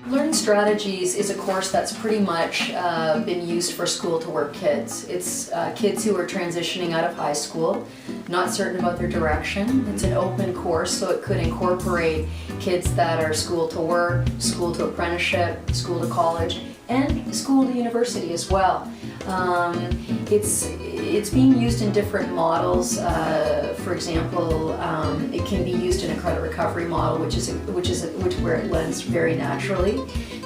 Learning Strategies is a course that's pretty much been used for school to work kids. It's kids who are transitioning out of high school, not certain about their direction. It's an open course, so it could incorporate kids that are school to work, school to apprenticeship, school to college, and school to university as well. It's being used in different models. For example, it can be used in a credit recovery model, which where it lends very naturally,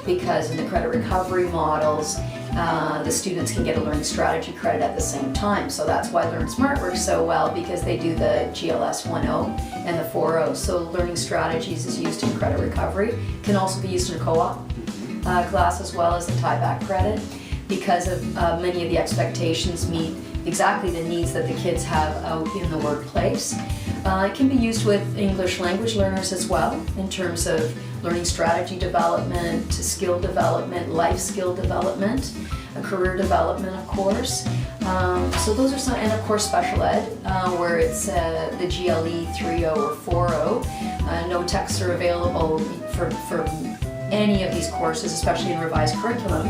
because in the credit recovery models, the students can get a learning strategy credit at the same time. So that's why Learn Smart works so well, because they do the GLS 1.0 and the 4.0. So Learning Strategies is used in credit recovery. Can also be used in a co-op class as well as the tie-back credit, because of many of the expectations meet exactly the needs that the kids have out in the workplace. It can be used with English language learners as well, in terms of learning strategy development, skill development, life skill development, career development, of course. So those are some, and of course special ed, where it's the GLE 3.0 or 4.0. No texts are available for any of these courses, especially in revised curriculum.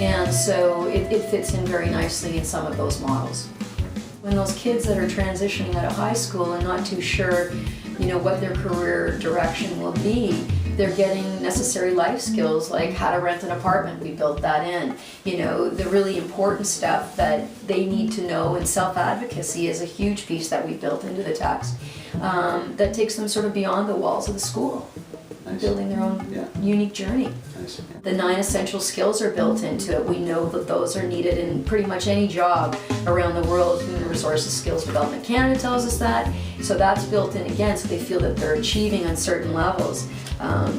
And so it fits in very nicely in some of those models. When those kids that are transitioning out of high school and not too sure, what their career direction will be, they're getting necessary life skills like how to rent an apartment. We built that in. The really important stuff that they need to know, and self-advocacy is a huge piece that we built into the text that takes them sort of beyond the walls of the school. Nice. Building their own unique journey. Nice. The 9 essential skills are built into it. We know that those are needed in pretty much any job around the world. Human Resources Skills Development Canada tells us that. So that's built in again, so they feel that they're achieving on certain levels.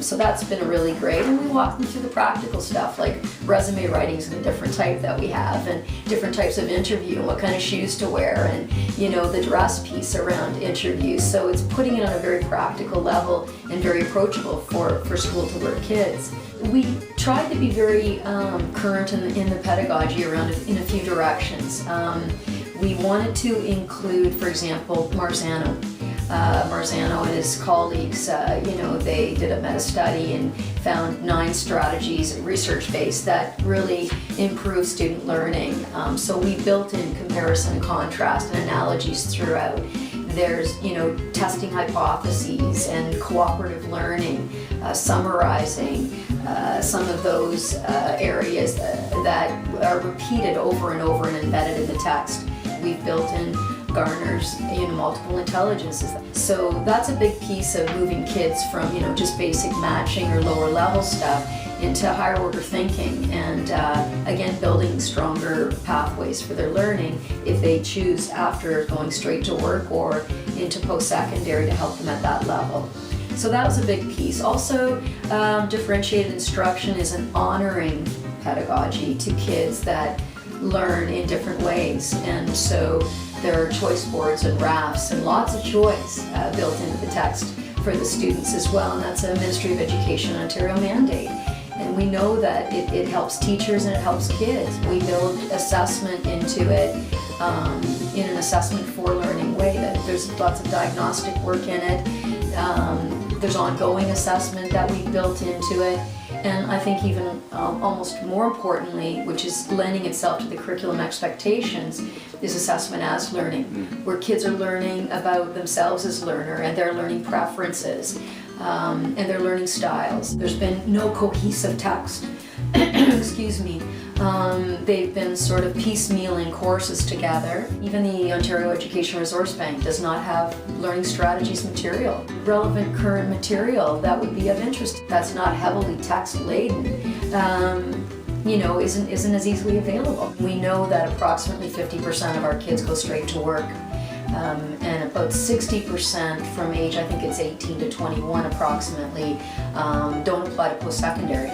So that's been really great. And we walk them through the practical stuff, like resume writings and the different type that we have, and different types of interview, and what kind of shoes to wear, and the dress piece around interviews. So it's putting it on a very practical level and very approachable for school to work kids. We tried to be very current in the pedagogy around it in a few directions. We wanted to include, for example, Marzano. Marzano and his colleagues, they did a meta-study and found 9 strategies, research-based, that really improve student learning. So we built in comparison and contrast and analogies throughout. There's, testing hypotheses and cooperative learning, summarizing some of those areas that are repeated over and over and embedded in the text. We've built in Garner's multiple intelligences. So that's a big piece of moving kids from just basic matching or lower level stuff into higher order thinking, and again building stronger pathways for their learning if they choose after going straight to work or into post-secondary to help them at that level. So that was a big piece. Also, differentiated instruction is an honoring pedagogy to kids that learn in different ways, and so there are choice boards and rafts and lots of choice built into the text for the students as well, and that's a Ministry of Education Ontario mandate. And we know that it helps teachers and it helps kids. We build assessment into it in an assessment for learning way. That there's lots of diagnostic work in it. There's ongoing assessment that we've built into it. And I think even almost more importantly, which is lending itself to the curriculum expectations, is assessment as learning, where kids are learning about themselves as learner and their learning preferences and their learning styles. There's been no cohesive text. Excuse me. They've been sort of piecemealing courses together. Even the Ontario Education Resource Bank does not have learning strategies material, relevant current material that would be of interest. That's not heavily text laden. Isn't as easily available. We know that approximately 50% of our kids go straight to work. And about 60% from age, I think it's 18 to 21 approximately, don't apply to post-secondary.